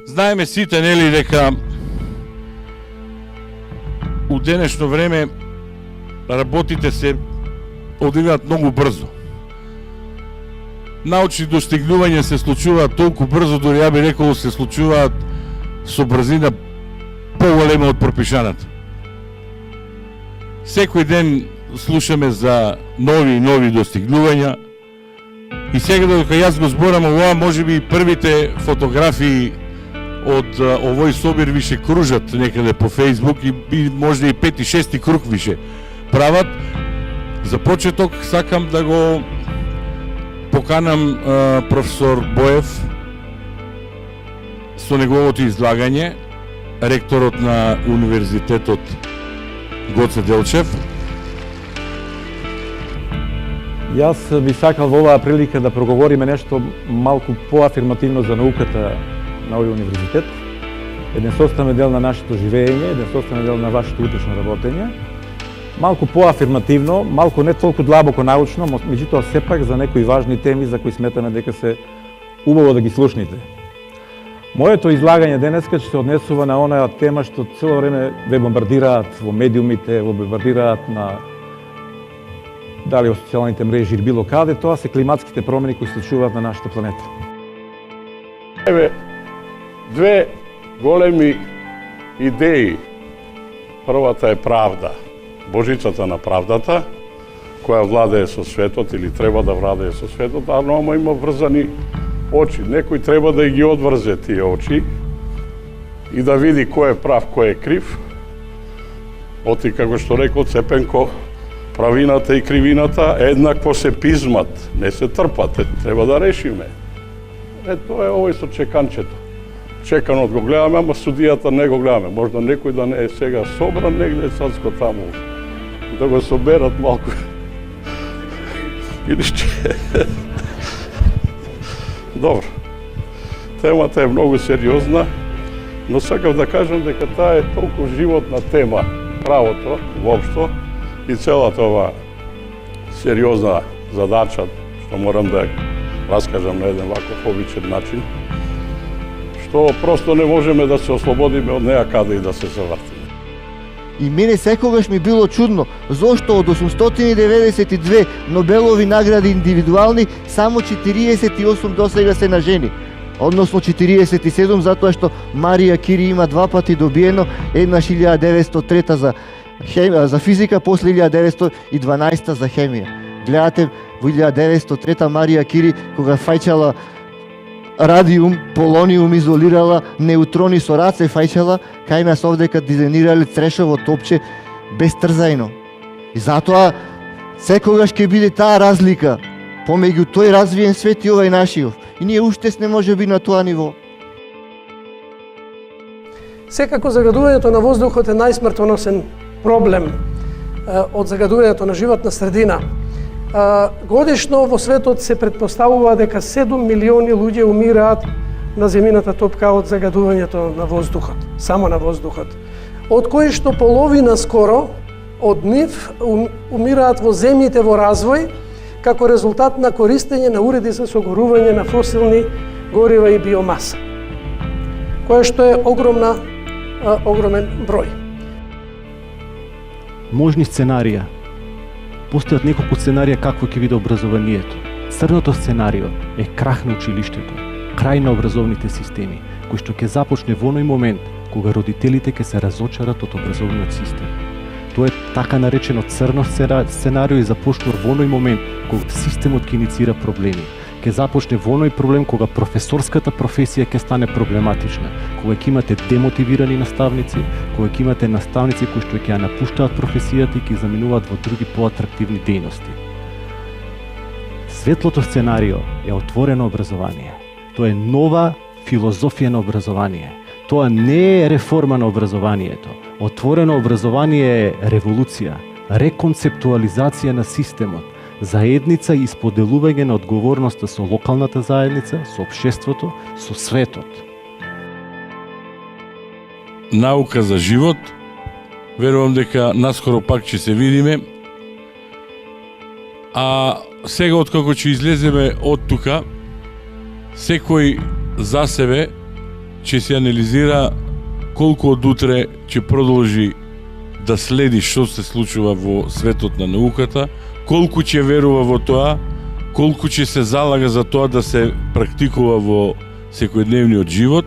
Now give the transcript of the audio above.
Знаеме сите, нели, дека у денешно време работите се одвиваат многу брзо. Научни достигнувања се случуваат толку брзо, дури ја би рекол се случуваат со брзина поголема од пропишаната. Секој ден слушаме за нови и нови достигнувања и сега додека јас го зборам ова, може би првите фотографии од овој собир више кружат некаде по Facebook и може и 5 и 6 круг више прават. За почеток сакам да го поканам професор Боев со неговото излагање, ректорот на Универзитетот Гоце Делчев. Јас би сакал во оваа прилика да проговориме нешто малку поафирмативно за науката на овој универзитет. Еден составен дел на нашето живење, еден составен дел на вашето утрешно работење. Малку поафирмативно, малку не толку длабоко научно, меѓутоа сепак за некои важни теми за кои сметаме дека се убаво да ги слушнете. Моето излагање денеска ќе се однесува на онаа тема што цело време ве бомбардираат во медиумите, ве бомбардираат на дали во социјалните мрежи или било каде, тоа се климатските промени кои се случуваат на нашата планета. Еве две големи идеи. Првата е правда, Божицата на правдата, која владее со светот или треба да владее со светот, а но има врзани очи. Некој треба да ги одврзе тие очи и да види кој е прав, кој е крив. Оти, како што рекол Цепенко, правината и кривината еднакво се пизмат, не се трпат, треба да решиме. Тоа е овој со чеканчето. Чеканот го гледаме, ама судијата не го гледаме. Можда некој да не е сега собран негде сацко таму, да го соберат малку. Или ще... Добро. Темата е многу сериозна, но сакав да кажам дека таа е толку животна тема, правото, воопшто, и целата ова сериозна задача, што морам да раскажам на еден ваков обичен начин, што просто не можеме да се ослободиме од неа каде и да се завртиме. И мене секогаш ми било чудно, зошто од 892 Нобелови награди индивидуални, само 48 досега се на жени. Односно 47, затоа што Марија Кири има два пати добиено, еднаш 1903 за физика, после 1912 за хемија. Гледате, во 1903 Марија Кири, кога фајчала радиум, полониум изолирала, неутрони со раце фајчала, кај нас овдека дизајнирале црешово топче без трзајно. И затоа секогаш ќе биде таа разлика помеѓу тој развиен свет и овај нашиот. И ние уште сме можеби на тоа ниво. Секако загадувањето на воздухот е најсмртоносен проблем од загадувањето на животна средина. Годишно во светот се претпоставува дека 7 милиони луѓе умираат на земјината топка од загадувањето на воздухот, само на воздухот. Од кои што половина скоро од нив умираат во земјите во развој како резултат на користење на уреди за согорување на фосилни горива и биомаса, кое што е огромен број. Можни сценарија. Постојат неколку сценарија какво ќе биде образованието. Црното сценарио е крах на училиштето, крај на образовните системи, кој што ќе започне во оној момент кога родителите ќе се разочарат од образовниот систем. Тоа е така наречено црно сценарио и започнува во оној момент кога системот ќе иницира проблеми. Ќе започне во оној проблем кога професорската професија ќе стане проблематична, кога ќе имате демотивирани наставници, кога ќе имате наставници кои што ќе ја напуштаат професијата и ќе заминуваат во други поатрактивни дејности. Светлото сценарио е отворено образование. Тоа е нова филозофија на образование. Тоа не е реформа на образованието. Отворено образование е револуција, реконцептуализација на системот, заедница и споделување на одговорноста со локалната заедница, со општеството, со светот. Наука за живот. Верувам дека наскоро пак ќе се видиме. А сега откако ќе излеземе од тука, секој за себе ќе се анализира колку од утре ќе продолжи да следи што се случува во светот на науката, колку ќе верува во тоа, колку ќе се залага за тоа да се практикува во секојдневниот живот